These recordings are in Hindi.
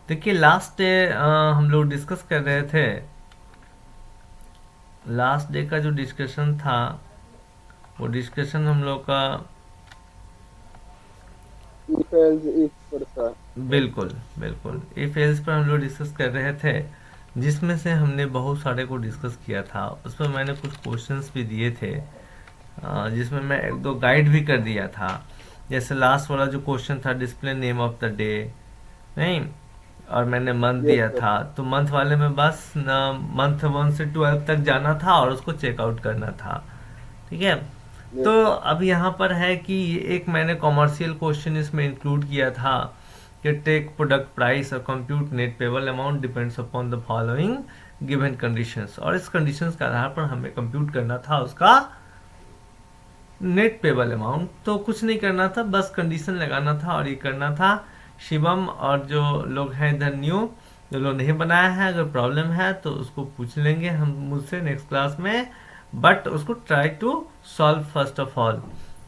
देखिए लास्ट डे हम लोग डिस्कस कर रहे थे। लास्ट डे का जो डिस्कशन था वो डिस्कशन हम लोग का if else if परसा। बिल्कुल बिल्कुल इफ एल्स पर हम लोग डिस्कस कर रहे थे, जिसमें से हमने बहुत सारे को डिस्कस किया था। उसमें मैंने कुछ क्वेश्चंस भी दिए थे, जिसमें मैं एक दो गाइड भी कर दिया था। जैसे लास्ट वाला जो क्वेश्चन था, display name of the day, नहीं, और मैंने मंथ यस दिया सर। था। तो मंथ वाले में बस मंथ 1 से 12 तक जाना था और उसको चेकआउट करना था। ठीक है। यस तो सर। अब यहाँ पर है कि एक मैंने कॉमर्शियल क्वेश्चन इसमें इंक्लूड किया था कि टेक प्रोडक्ट प्राइस और compute net payable amount depends upon the following given conditions, और इस कंडीशंस के आधार पर हमें कंप्यूट करना था उसका नेट पेबल अमाउंट। तो कुछ नहीं करना था, बस कंडीशन लगाना था और ये करना था। शिवम और जो लोग हैं इधर न्यू, जो लोग नहीं बनाया है, अगर प्रॉब्लम है तो उसको पूछ लेंगे हम मुझसे नेक्स्ट क्लास में। बट उसको try to solve first of all,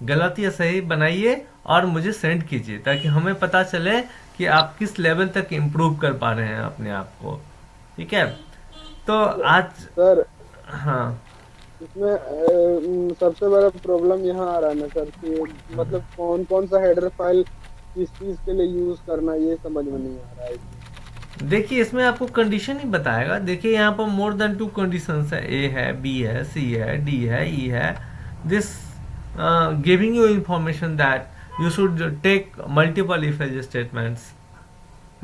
गलत या सही बनाइए और मुझे सेंड कीजिए ताकि हमें पता चले कि आप किस लेवल तक इम्प्रूव कर पा रहे हैं अपने आप को। ठीक है। तो आज, सर हाँ, इसमें सबसे बड़ा प्रॉब्लम यहाँ आ रहा है ना सर कि मतलब कौन कौन सा हेडर फाइल किस चीज के लिए यूज करना ये समझ में नहीं आ रहा है इसमें। देखिए इसमें आपको कंडीशन ही बताएगा। देखिए यहाँ पर मोर देन टू कंडीशंस है, ए है, बी है, सी है, डी है, ई है। This giving you information that you should take multiple if else statements.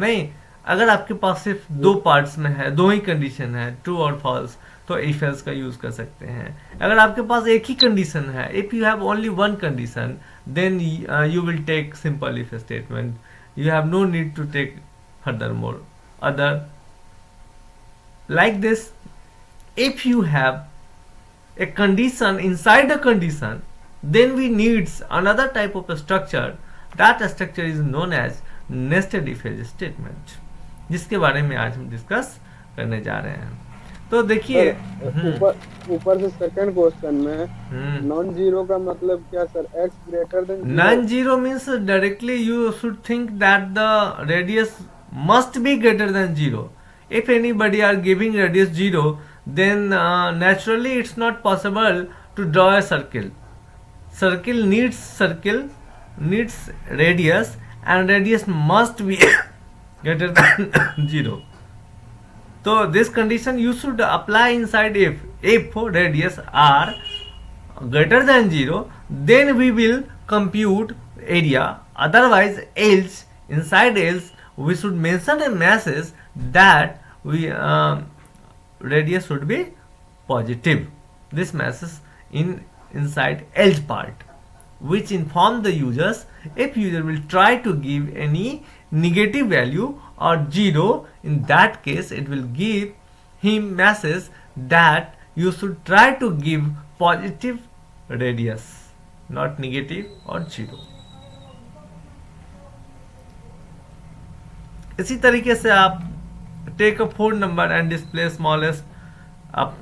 नहीं, अगर आपके पास सिर्फ दो यस सर। पार्ट्स में है, दो ही कंडीशन है, ट्रू और फॉल्स, तो इफ एल्स का यूज कर सकते हैं। अगर आपके पास एक ही कंडीशन है, if you have only one condition, then you will take simple if statement. You have no need to take further more other like this. If you have a condition inside a condition, then we needs another type of a structure. That structure is known as nested if else statement, जिसके बारे में आज हम डिस्कस करने जा रहे हैं। तो देखिए, सर ऊपर ऊपर से सेकंड क्वेश्चन में हम्म, नॉन जीरो का मतलब क्या sir? X greater than zero. non zero means directly you should think that the radius must be greater than zero. If anybody are giving radius 0, then naturally it's not possible to draw a circle. Circle needs radius, and radius must be greater than 0. So this condition you should apply inside if radius are greater than 0, then we will compute area. Otherwise else, inside else we should mention a message that we radius should be positive. This message in inside else part, which inform the users. If user will try to give any negative value or 0, in that case it will give him message that you should try to give positive radius, not negative or 0. इसी तरीके से आप take a 4 number and display smallest. आप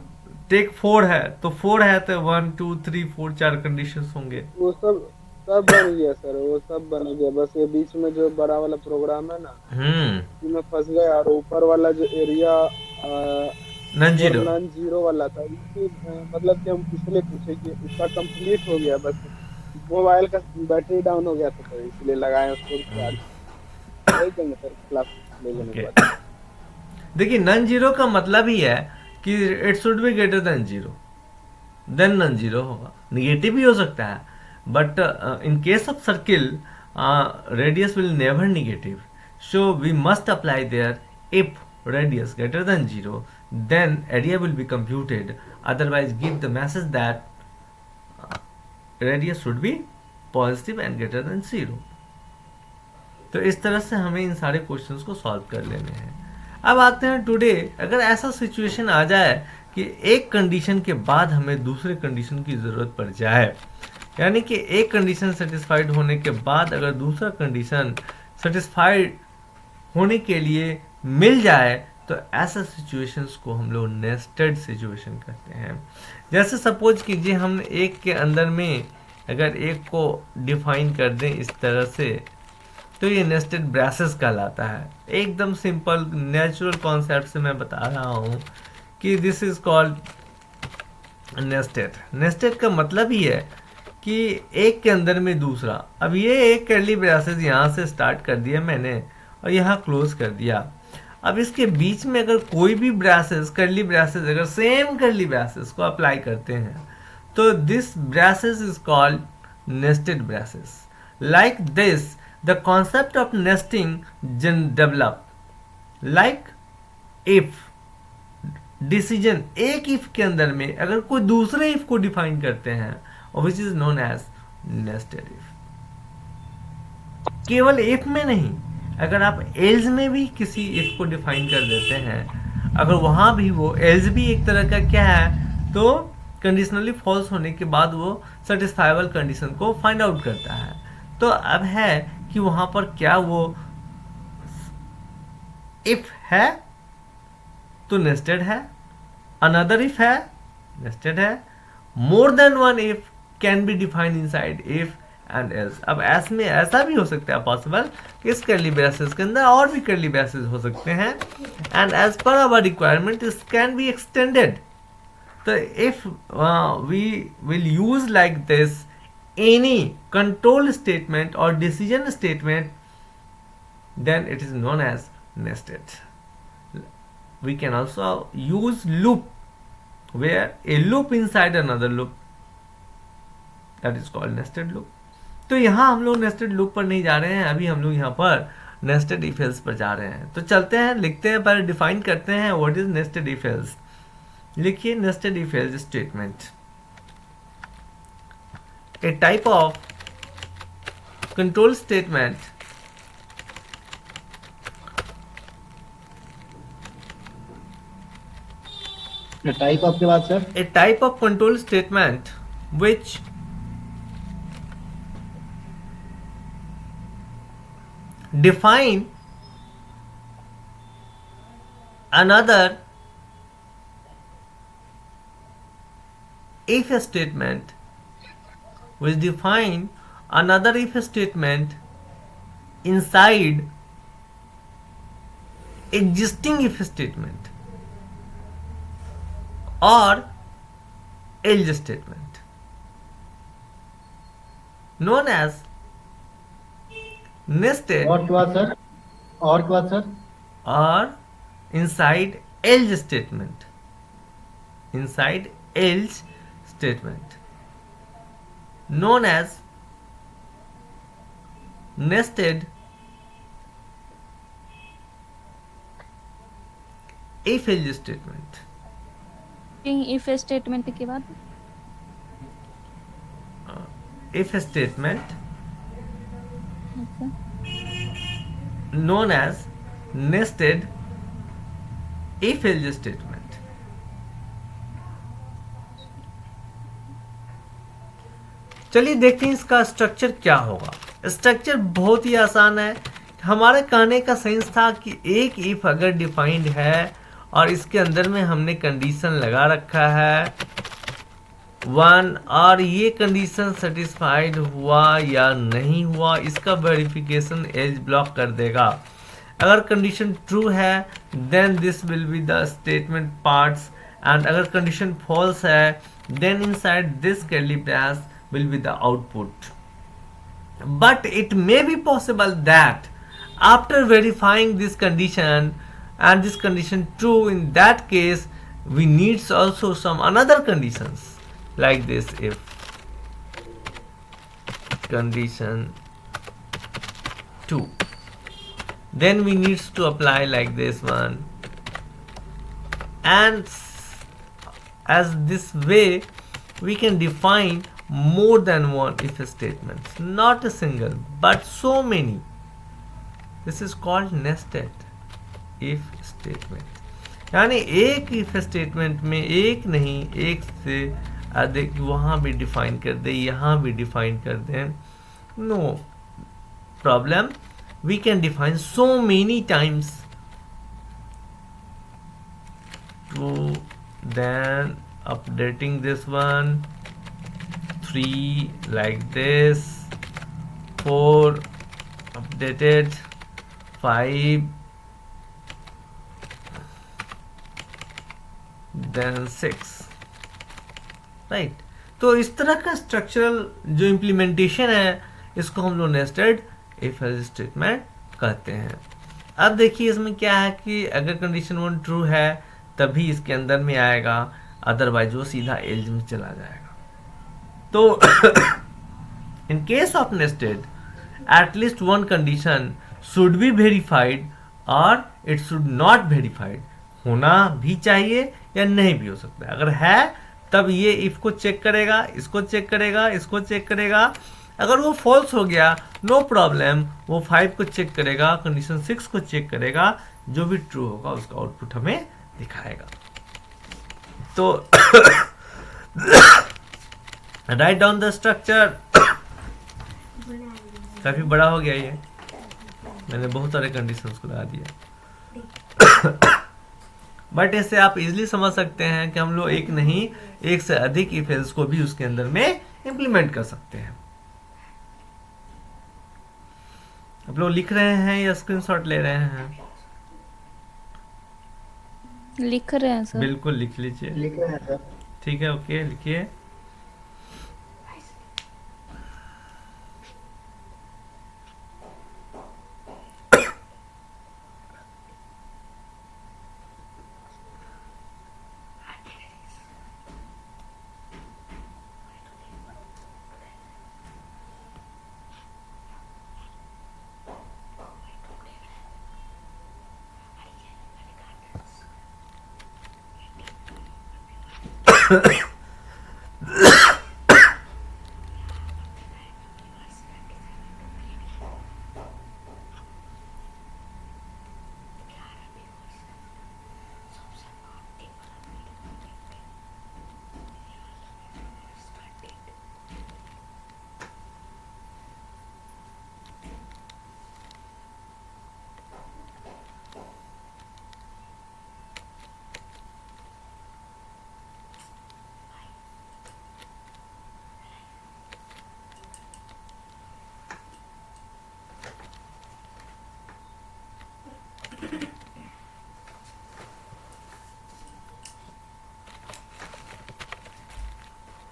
टेक 4 है तो 4 है तो 1 2 3 4 चार कंडीशंस होंगे। वो सब सब बन गया सर, वो सब बन गया। बस ये बीच में जो बड़ा वाला प्रोग्राम है ना, हम्म, उसी में फंस गया। और ऊपर वाला जो एरिया नन और जीरो। नॉन जीरो वाला था, इसकी मतलब कि हम इसलिए पूछे कि इसका कंप्लीट हो गया। बस मोबाइल का बैटरी डाउन हो गया था तो इसलिए लगाए उसको चार्ज। वही कहेंगे सर क्लास ले लेने के ओके, बाद। देखिए नन जीरो का मतलब ही है कि it should be greater than zero, then non zero होगा। निगेटिव भी हो सकता है, but in case of circle radius will never negative, so we must apply there if radius greater than 0, then area will be computed. Otherwise give the message that radius should be positive and greater than 0. तो इस तरह से हमें इन सारे क्वेश्चंस को सॉल्व कर लेने हैं। अब आते हैं टुडे, अगर ऐसा सिचुएशन आ जाए कि एक कंडीशन के बाद हमें दूसरे कंडीशन की ज़रूरत पड़ जाए, यानी कि एक कंडीशन सेटिस्फाइड होने के बाद अगर दूसरा कंडीशन सेटिस्फाइड होने के लिए मिल जाए, तो ऐसा सिचुएशंस को हम लोग नेस्टेड सिचुएशन कहते हैं। जैसे सपोज कीजिए हम एक के अंदर में अगर एक को डिफाइन कर दें इस तरह से तो ये नेस्टेड ब्रेसेस कहलाता है। एकदम सिंपल नेचुरल कॉन्सेप्ट से मैं बता रहा हूँ कि this is called nested. Nested का मतलब ही है कि एक के अंदर में दूसरा। अब ये एक कर्ली ब्रेसेस यहाँ से स्टार्ट कर दिया मैंने और यहाँ क्लोज कर दिया। अब इसके बीच में अगर कोई भी ब्रेसेस कर्ली ब्रेसेस अगर सेम कर्ली ब्रेसेस को अप्लाई करते हैं तो this braces is called nested braces. Like this the concept of nesting develop like if decision. एक इफ के अंदर में अगर कोई दूसरे इफ को डिफाइन करते हैं which is known as nested if. केवल इफ में नहीं, अगर आप एल्स में भी किसी इफ को डिफाइन कर देते हैं, अगर वहां भी वो एल्स भी एक तरह का क्या है तो कंडीशनली फॉल्स होने के बाद वो सेटिस्फाइबल कंडीशन को फाइंड आउट करता है। तो अब है कि वहां पर क्या वो इफ है तो नेस्टेड है, अनदर इफ है नेस्टेड है, more than one if can be defined inside if and else. अब में ऐसा भी हो सकता है पॉसिबल कि इस कर्ली ब्रेसेस के अंदर और भी कर्ली ब्रेसेस हो सकते हैं and as per our requirement is can be extended. तो if we will use like this any control statement और decision statement then it is known as nested. We can also use loop where a loop inside another loop, that is called nested loop. तो यहाँ हम लोग नेस्टेड लूप पर नहीं जा रहे हैं, अभी हम लोग यहाँ पर नेस्टेड इफ एल्स पर जा रहे हैं। तो चलते हैं, लिखते हैं, पहले डिफाइन करते हैं what is nested if else. लिखिए nested if else statement, a type of control statement type आपके बाद sir, a type of control statement which define another if statement, which define another if statement inside existing if statement or else statement, known as nested और के बाद सर, और के बाद sir, or inside else statement, inside else statement, known as nested if else statement. If statement के बाद If statement अच्छा, known as nested if else statement. चलिए देखते हैं इसका स्ट्रक्चर क्या होगा। स्ट्रक्चर बहुत ही आसान है। हमारे कहने का सेंस था कि एक इफ अगर डिफाइंड है और इसके अंदर में हमने कंडीशन लगा रखा है 1 और ये कंडीशन सेटिस्फाइड हुआ या नहीं हुआ, इसका वेरिफिकेशन एल्स ब्लॉक कर देगा। अगर कंडीशन ट्रू है then this will be the statement parts and अगर कंडीशन फॉल्स है then inside this curly brace will be the output. But it may be possible that after verifying this condition and this condition true, in that case we need also some another conditions like this. If condition 2, then we need to apply like this one, and as this way we can define more than one if statements, not a single but so many. This is called nested if statement. यानी एक if statement में एक नहीं एक से अधिक वहाँ भी डिफाइन कर दे, यहाँ भी डिफाइन कर दे, no problem, we can define so many times to then updating this one 3 like this, 4 updated 5 then 6, right. तो इस तरह का स्ट्रक्चरल जो इम्प्लीमेंटेशन है इसको हम लोग नेस्टेड इफ एल्स स्टेटमेंट कहते हैं। अब देखिए इसमें क्या है कि अगर कंडीशन 1 ट्रू है तभी इसके अंदर में आएगा, अदरवाइज वो सीधा एल्स में चला जाएगा। तो इन case of nested at least one condition should be verified और इट शुड नॉट वेरीफाइड, होना भी चाहिए या नहीं भी हो सकता है। अगर है तब ये इफ को चेक करेगा, इसको चेक करेगा, इसको चेक करेगा। अगर वो फॉल्स हो गया नो प्रॉब्लम, वो 5 को चेक करेगा, कंडीशन 6 को चेक करेगा, जो भी ट्रू होगा उसका आउटपुट हमें दिखाएगा। तो राइट डाउन द स्ट्रक्चर। काफी बड़ा हो गया ये, मैंने बहुत सारे कंडीशंस को लगा दिया। बट इससे आप इजीली समझ सकते हैं कि हम लोग एक नहीं एक से अधिक इफ एल्स को भी उसके अंदर में इंप्लीमेंट कर सकते हैं। आप लोग लिख रहे हैं या स्क्रीनशॉट ले रहे हैं? लिख रहे हैं सर। बिल्कुल लिख लीजिए। लिख रहे हैं सर। ठीक है, ओके लिखिए।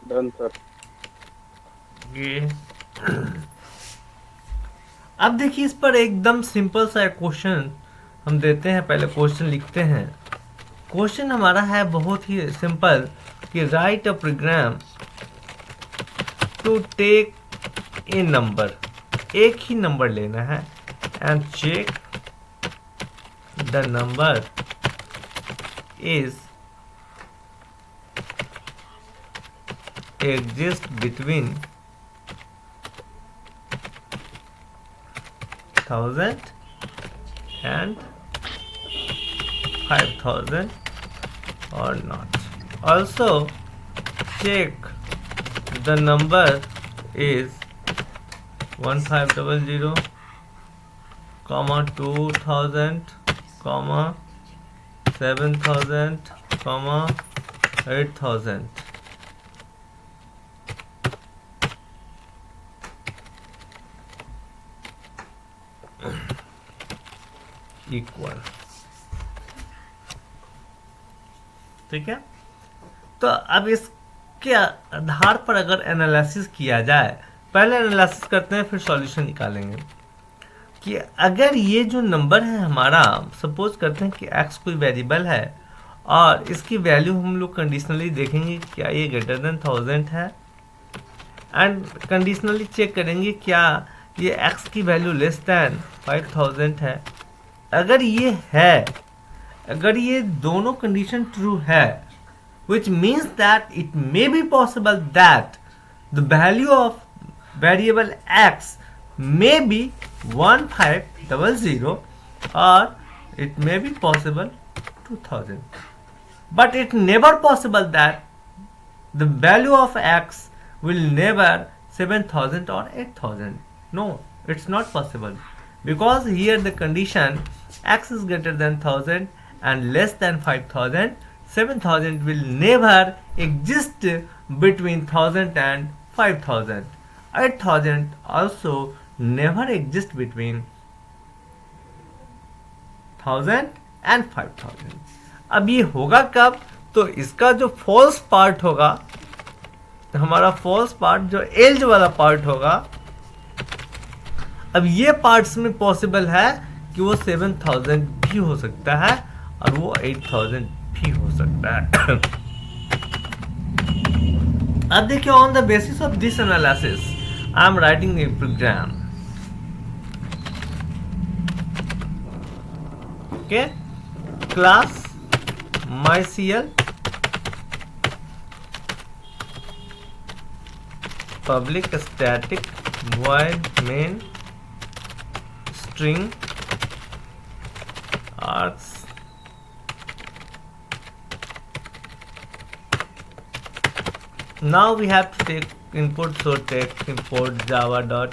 Done sir. ये अब देखिए इस पर एकदम सिंपल सा क्वेश्चन हम देते हैं। पहले क्वेश्चन लिखते हैं। क्वेश्चन हमारा है बहुत ही सिंपल कि write a program to take a number, एक ही नंबर लेना है, and check the number is exist between 1000 and 5000 or not. Also check the number is 1500 comma 2000 comma 7000 comma 8000 equal. ठीक है, तो अब इसके आधार पर अगर एनालिसिस किया जाए, पहले एनालिसिस करते हैं फिर सॉल्यूशन निकालेंगे कि अगर ये जो नंबर है हमारा, सपोज करते हैं कि x कोई वेरिएबल है और इसकी वैल्यू हम लोग कंडीशनली देखेंगे क्या ये ग्रेटर देन 1000 है, एंड कंडीशनली चेक करेंगे क्या ये x की वैल्यू लेस देन 5000 है। अगर ये है, अगर ये दोनों कंडीशन ट्रू है, which means that it may be possible that the value of variable x may be 1500 or it may be possible 2000, but it never possible that the value of x will never 7000 or 8000. No, it's not possible, because here the condition x is greater than 1000 and less than 5000. 7000 will never exist between 1000 and 5000. 8000 also never exist between 1000 and 5000. अब ये होगा कब? तो इसका जो फॉल्स पार्ट होगा, हमारा फॉल्स पार्ट जो एज वाला पार्ट होगा, अब ये पार्ट्स में पॉसिबल है कि वो 7000 भी हो सकता है और वो 8000 भी हो सकता है. अब देखिए, on the basis of this analysis I am writing a program. Okay, class MySQL public static void main string args now we have to take input, so take import java dot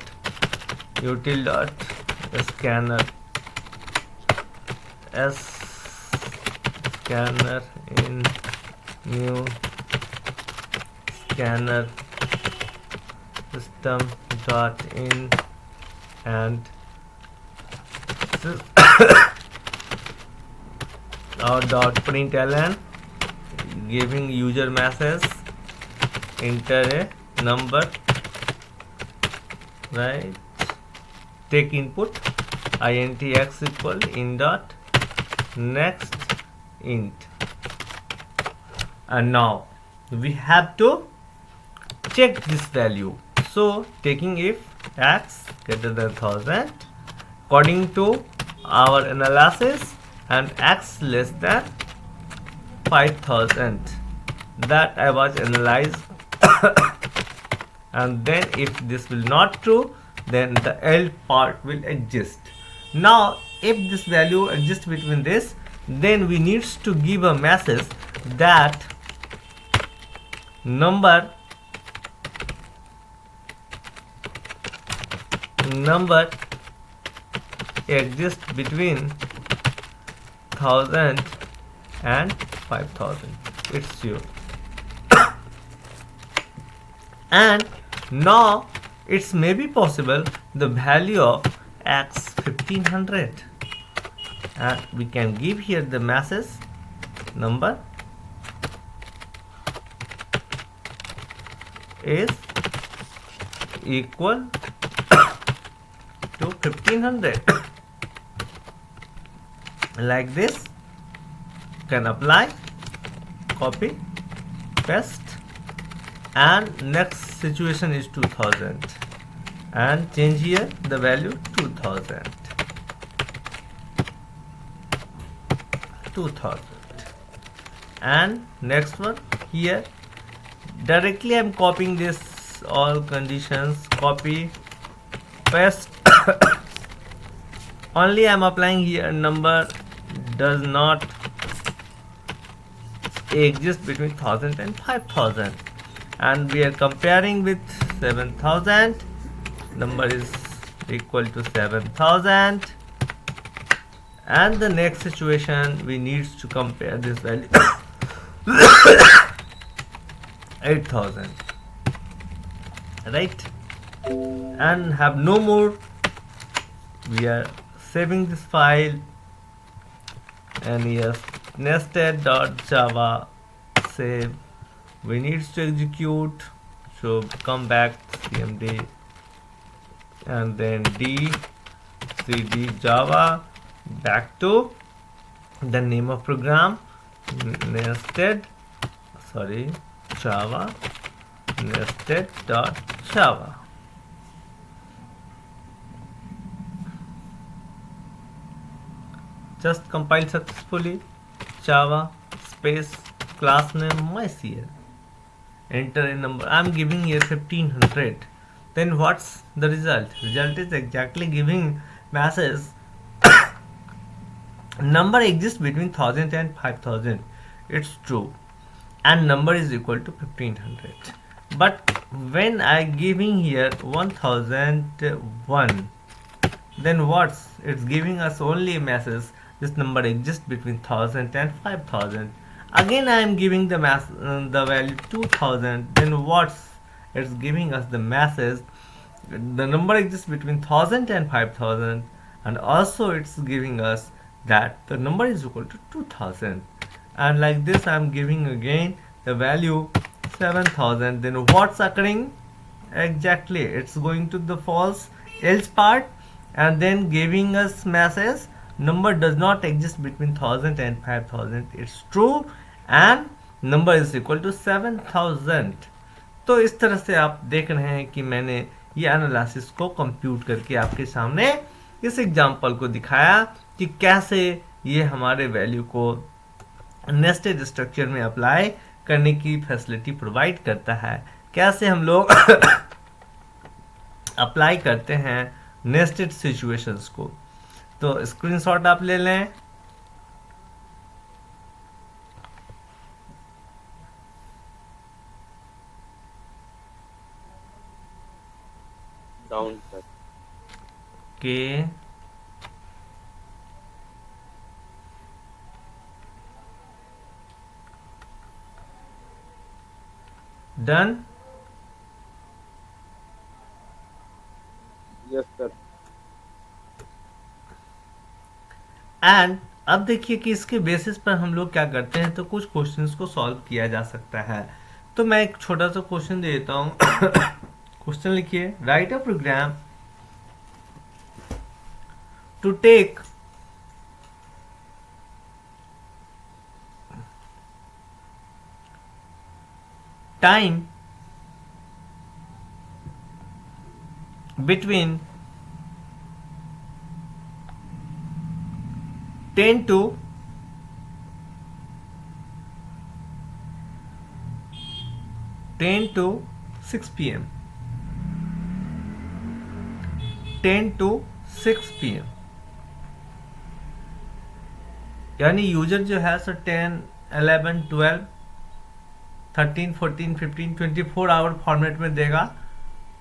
util dot scanner scanner in new scanner system dot in and our dot println giving user message, enter a number, right? Take input int x equal in dot next int, and now we have to check this value. So taking if x greater than 1000 according to our analysis and x less than 5000 that I was analyzed and then if this will not true, then the L part will exist. Now if this value exists between this, then we needs to give a message that number exists between 1000 and 5000. It's true. And now it's maybe possible the value of x 1500, and we can give here the message number is equal to 1500 like this. Can apply, copy, paste, and next situation is 2000 and change here the value 2000 and next one here. Directly I am copying this all conditions, copy, paste. Only I am applying here number does not exist between 1000 and 5000, and we are comparing with 7000. Number is equal to 7000, and the next situation we need to compare this value 8000, right? And have no more. We are saving this file, and yes, nested.java save. We need to execute, so come back cmd and then d cd java back to the name of program java nested.java. Just compile successfully. Java space class name MySQL. Enter a number. I am giving here 1500. Then what's the result? Result is exactly giving message number exists between 1000 and 5000. It's true, and number is equal to 1500. But when I giving here 1001, then what's it's giving us only a message this number exists between 1000 and 5000. Again I am giving the the value 2000, then what's it's giving us the message the number exists between 1000 and 5000, and also it's giving us that the number is equal to 2000. And like this I'm giving again the value 7000. Then what's occurring? Exactly, it's going to the false else part, and then giving us message number does not exist between 1000 and 5000. It's true, and number is equal to 7000. तो इस तरह से आप देख रहे हैं कि मैंने ये एनालिसिस को कंप्यूट करके आपके सामने इस एग्जांपल को दिखाया कि कैसे ये हमारे वैल्यू को नेस्टेड स्ट्रक्चर में अप्लाई करने की फैसिलिटी प्रोवाइड करता है, कैसे हम लोग अप्लाई करते हैं नेस्टेड सिचुएशंस को। तो स्क्रीनशॉट आप ले लें। Down sir. के डन। Yes sir. एंड अब देखिए कि इसके बेसिस पर हम लोग क्या करते हैं, तो कुछ क्वेश्चंस को सॉल्व किया जा सकता है। तो मैं एक छोटा सा क्वेश्चन दे देता हूं। क्वेश्चन लिखिए, write a program to take time between 10 to 6 p.m. 10 to 6 p.m. यानी यूजर जो है सर 10, 11, 12, 13, 14, 15, 24 आवर फॉर्मेट में देगा।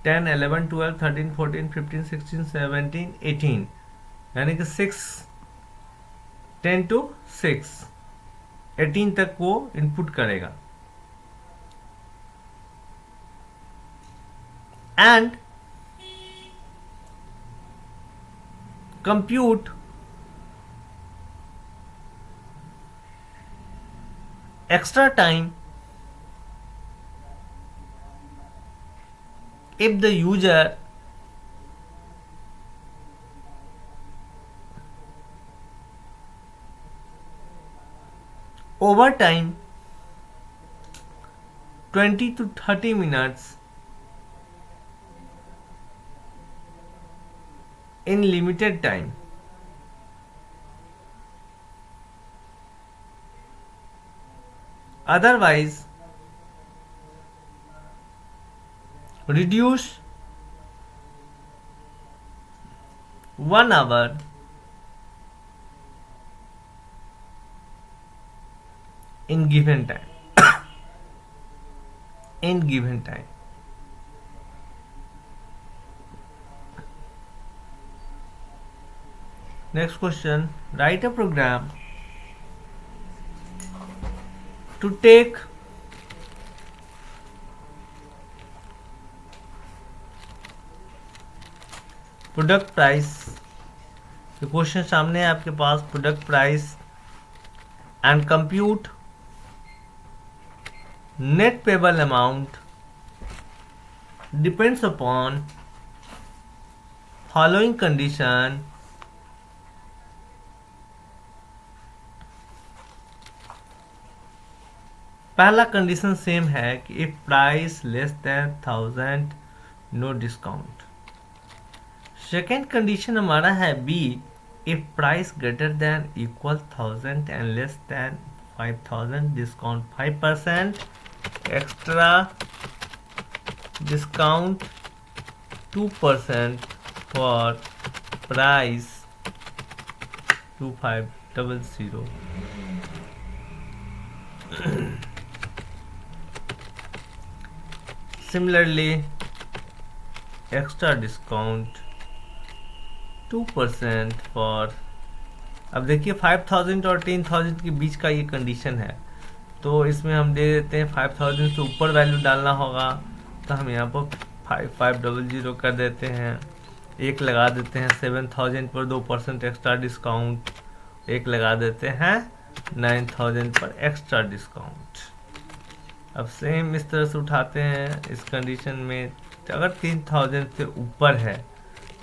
10, 11, 12, 13, 14, 15, 16, 17, 18, यानी कि 10 to 6, 18 तक वो इनपुट करेगा। And compute extra time if the user over time 20 to 30 minutes in limited time, otherwise reduce 1 hour in given time. In given time. Next question, write a program to take product price. तो क्वेश्चन सामने है आपके पास, product price and compute net payable amount depends upon following condition. पहला कंडीशन सेम है कि if price less than 1000 no discount. Second condition हमारा है B, if price greater than equal 1000 and less than 5000 discount 5%, extra discount 2% for price 2500। Similarly extra discount 2% for, अब देखिए 5000 और 10000 के बीच का ये कंडीशन है, तो इसमें हम दे देते हैं 5000 से ऊपर वैल्यू डालना होगा, तो हम यहाँ पर 5500 कर देते हैं, एक लगा देते हैं 7000 पर 2% एक्स्ट्रा डिस्काउंट, एक लगा देते हैं 9000 पर एक्स्ट्रा डिस्काउंट। अब सेम इस तरह से उठाते हैं इस कंडीशन में, अगर 3000 से ऊपर है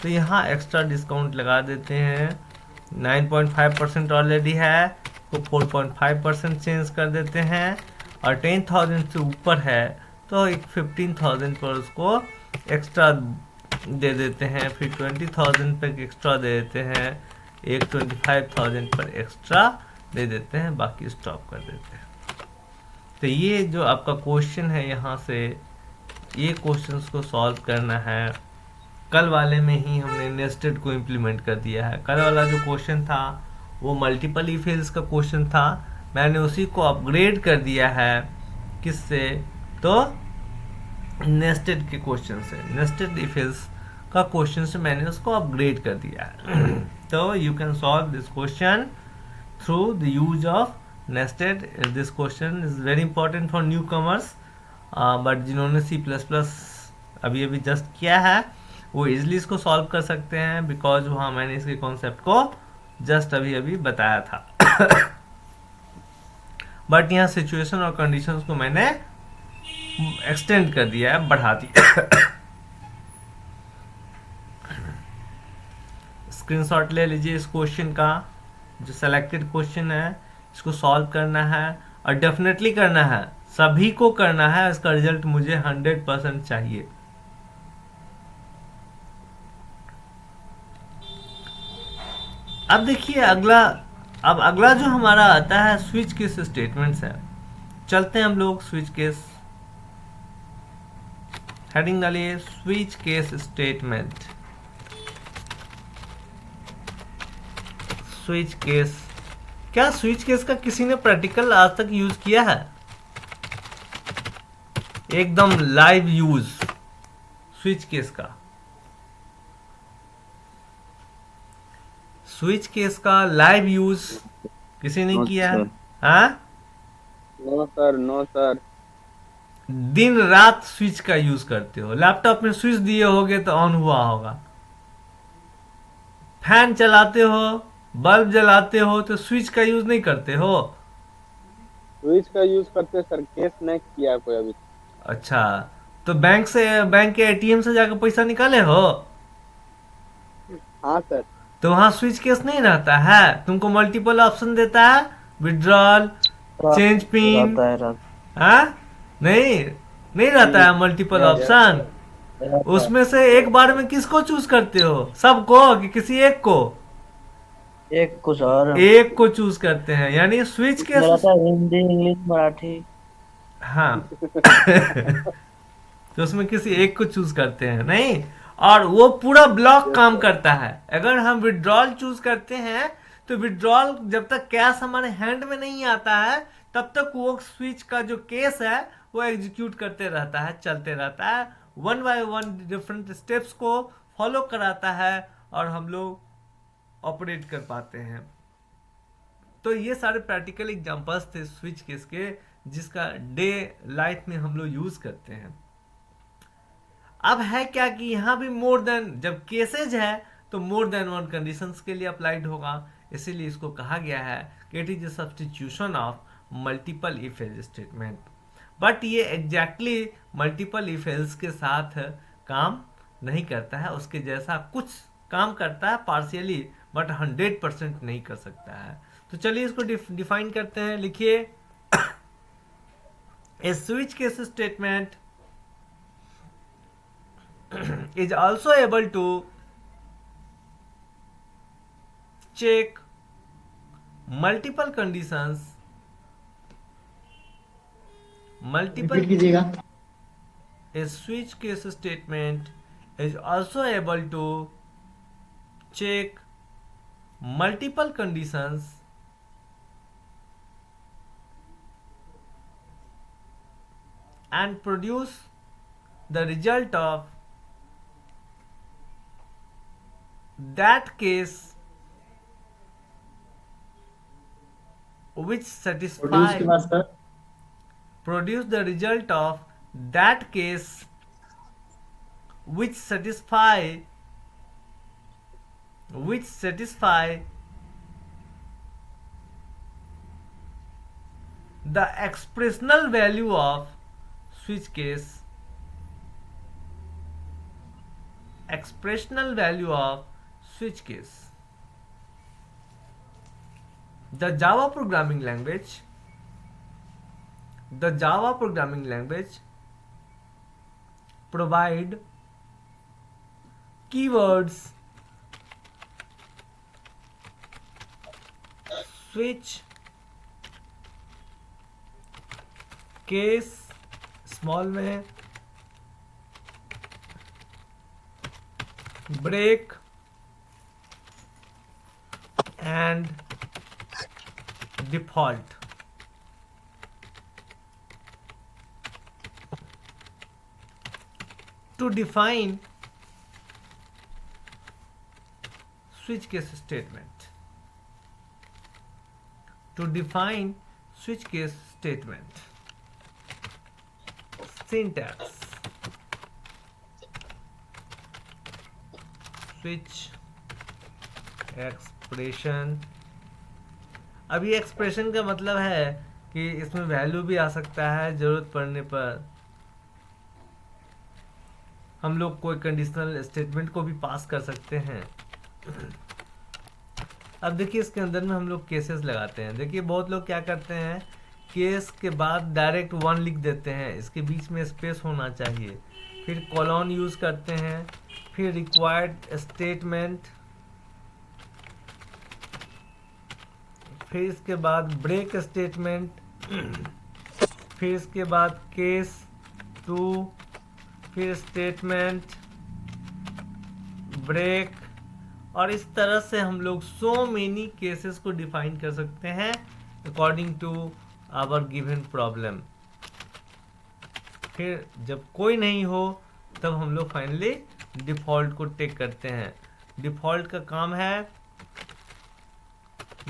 तो यहाँ एक्स्ट्रा डिस्काउंट लगा देते हैं, 9.5% ऑलरेडी है तो 4.5% चेंज कर देते हैं, और 10,000 से ऊपर है तो एक 15,000 पर उसको एक्स्ट्रा दे देते हैं, फिर 20,000 पर एक्स्ट्रा दे देते हैं, एक 25,000 पर एक्स्ट्रा दे देते हैं, बाकी स्टॉप कर देते हैं। तो ये जो आपका क्वेश्चन है, यहाँ से ये क्वेश्चंस को सॉल्व करना है। कल वाले में ही हमने नेस्टेड को इम्प्लीमेंट कर दिया है। कल वाला जो क्वेश्चन था वो मल्टीपल इफ एल्स का क्वेश्चन था, मैंने उसी को अपग्रेड कर दिया है। किससे? तो नेस्टेड के क्वेश्चन से, नेस्टेड इफ एल्स का क्वेश्चन से मैंने उसको अपग्रेड कर दिया है। तो you can solve this question through the use of nested. This question is very important for new commerce, but जिन्होंने C++ अभी अभी जस्ट किया है वो इजिली इसको सॉल्व कर सकते हैं, बिकॉज वहाँ मैंने इसके कॉन्सेप्ट को जस्ट अभी अभी बताया था। बट यहाँ सिचुएशन और कंडीशंस को मैंने एक्सटेंड कर दिया है, बढ़ा दिया। स्क्रीनशॉट ले लीजिए इस क्वेश्चन का, जो सेलेक्टेड क्वेश्चन है, इसको सॉल्व करना है और डेफिनेटली करना है, सभी को करना है। इसका रिजल्ट मुझे 100% चाहिए। अब देखिए अगला जो हमारा आता है स्विच केस स्टेटमेंट्स है। चलते हैं हम लोग स्विच केस, हेडिंग डालिए switch case statement. Switch case, क्या स्विच केस का किसी ने प्रैक्टिकल आज तक यूज किया है? एकदम लाइव यूज स्विच केस का, स्विच केस का लाइव यूज किसी ने किया है? हाँ, नो सर, नो सर। दिन रात स्विच का यूज करते हो, लैपटॉप में स्विच दिए होगे तो ऑन हुआ होगा, फैन चलाते हो, बल्ब जलाते हो तो स्विच का यूज नहीं करते हो? स्विच का यूज करते सर, केस नहीं किया कोई अभी। अच्छा, तो बैंक के एटीएम से जाकर पैसा निकाले हो? हाँ सर। तो वहां स्विच केस नहीं रहता है, तुमको मल्टीपल ऑप्शन देता है, विड्रॉल, चेंज पिन, हाँ? नहीं रहता है मल्टीपल ऑप्शन। उसमें से एक बार में किसको चूज करते हो, सबको कि किसी एक को? एक को सर, एक को चूज करते हैं, यानी स्विच केस। मेरा था हिंदी, इंग्लिश, मराठी। हाँ। तो उसमें किसी एक को चूज करते हैं, नहीं, और वो पूरा ब्लॉक काम करता है। अगर हम विड्रॉल चूज करते हैं तो विड्रॉल जब तक कैश हमारे हैंड में नहीं आता है तब तक वो स्विच का जो केस है वो एग्जीक्यूट करते रहता है, चलते रहता है, one by one different steps को फॉलो कराता है और हम लोग ऑपरेट कर पाते हैं। तो ये सारे प्रैक्टिकल एग्जांपल्स थे स्विच केस के, जिसका डे लाइफ में हम लोग यूज करते हैं। अब है क्या कि यहाँ भी मोर देन, जब केसेज है तो मोर देन वन कंडीशंस के लिए अप्लाइड होगा, इसीलिए इसको कहा गया है कि it is a substitution of multiple if else statement. But ये एग्जैक्टली मल्टीपल इफ एल्स के साथ काम नहीं करता है, उसके जैसा कुछ काम करता है पार्शियली, बट 100% नहीं कर सकता है। तो चलिए इसको डिफाइन करते हैं। लिखिए, a switch case statement is also able to check multiple conditions, repeat कीजिएगा। a switch case statement is also able to check multiple conditions and produce the result of that case which produce के बाद sir, produce the result of that case which satisfy the expressional value of switch case the Java programming language provide keywords switch case small में break and default. To define switch case statement. Syntax. Switch expression. अब ये एक्सप्रेशन का मतलब है कि इसमें वैल्यू भी आ सकता है, जरूरत पड़ने पर हम लोग कोई कंडीशनल स्टेटमेंट को भी पास कर सकते हैं। अब देखिए इसके अंदर में हम लोग केसेस लगाते हैं। देखिए बहुत लोग क्या करते हैं, केस के बाद डायरेक्ट 1 लिख देते हैं, इसके बीच में स्पेस होना चाहिए, फिर कॉलन यूज करते हैं, फिर रिक्वायर्ड स्टेटमेंट, फिर इसके बाद ब्रेक स्टेटमेंट, फिर इसके बाद केस 2, फिर स्टेटमेंट ब्रेक, और इस तरह से हम लोग सो मेनी केसेस को डिफाइन कर सकते हैं according to our given problem. फिर जब कोई नहीं हो तब हम लोग फाइनली डिफॉल्ट को टेक करते हैं। डिफॉल्ट का काम है,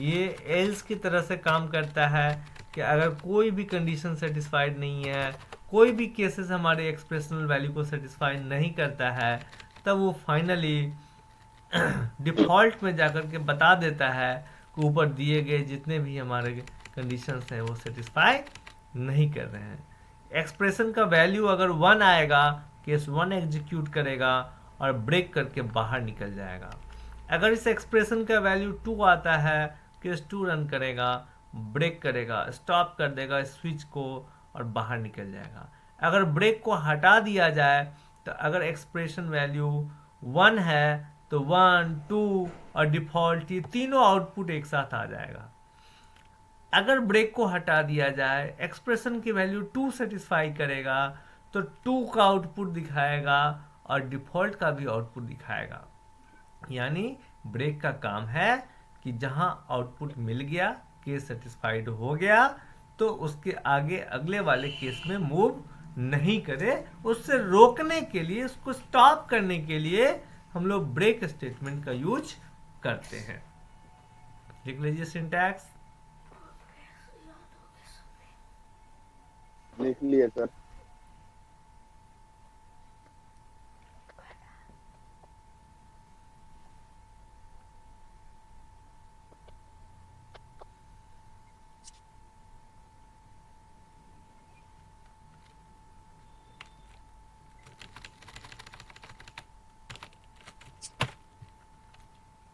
ये एल्स की तरह से काम करता है कि अगर कोई भी कंडीशन सेटिस्फाइड नहीं है, कोई भी केसेस हमारे एक्सप्रेशनल वैल्यू को सेटिस्फाई नहीं करता है, तब वो फाइनली डिफॉल्ट में जाकर के बता देता है कि ऊपर दिए गए जितने भी हमारे कंडीशंस हैं वो सेटिस्फाई नहीं कर रहे हैं। एक्सप्रेशन का वैल्यू अगर 1 आएगा, केस 1 एग्जीक्यूट करेगा और ब्रेक करके बाहर निकल जाएगा। अगर इस एक्सप्रेशन का वैल्यू 2 आता है, केस 2 रन करेगा, ब्रेक करेगा, स्टॉप कर देगा स्विच को और बाहर निकल जाएगा। अगर ब्रेक को हटा दिया जाए तो अगर एक्सप्रेशन वैल्यू 1 है तो 1, 2 और डिफॉल्ट ये तीनों आउटपुट एक साथ आ जाएगा। अगर ब्रेक को हटा दिया जाए, एक्सप्रेशन की वैल्यू 2 सेटिस्फाई करेगा तो 2 का आउटपुट दिखाएगा और डिफॉल्ट का भी आउटपुट दिखाएगा। यानी ब्रेक का काम है कि जहां आउटपुट मिल गया, केस सेटिस्फाइड हो गया, तो उसके आगे अगले वाले केस में मूव नहीं करे। उससे रोकने के लिए, उसको स्टॉप करने के लिए हम लोग ब्रेक स्टेटमेंट का यूज करते हैं। लिख लीजिए सिंटैक्स। लिख लिए सर।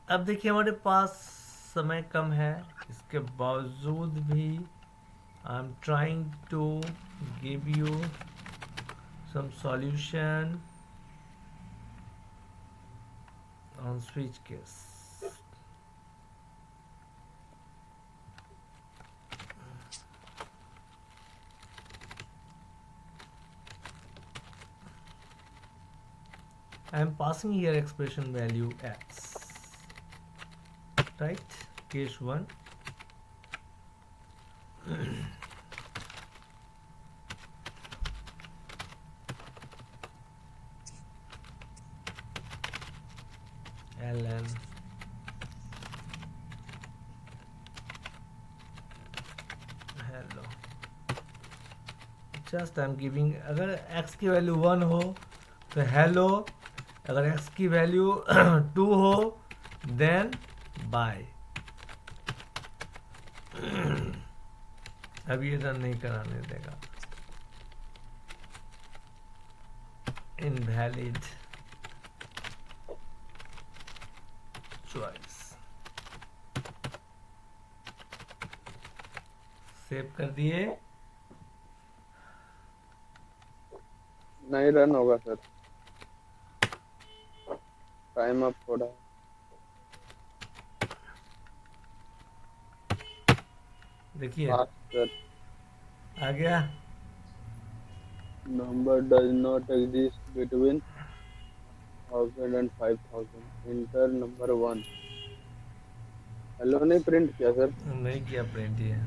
अब देखिए हमारे पास समय कम है, इसके बावजूद भी I am trying to give you some solution on switch case. I am passing here expression value x, right? Case 1. ln hello, just I am giving, अगर x की वैल्यू 1 हो तो हेलो, अगर x की वैल्यू 2 हो देन बाय। अब ये रन नहीं कराने देगा, इनवैलिड चॉइस। सेव कर दिए, नहीं रन होगा सर, टाइम अप थोड़ा। देखिए हाँ सर, आ गया। Number does not exist between 1000 and 5000, inter number 1। Hello नहीं प्रिंट किया सर। नहीं किया प्रिंट ये।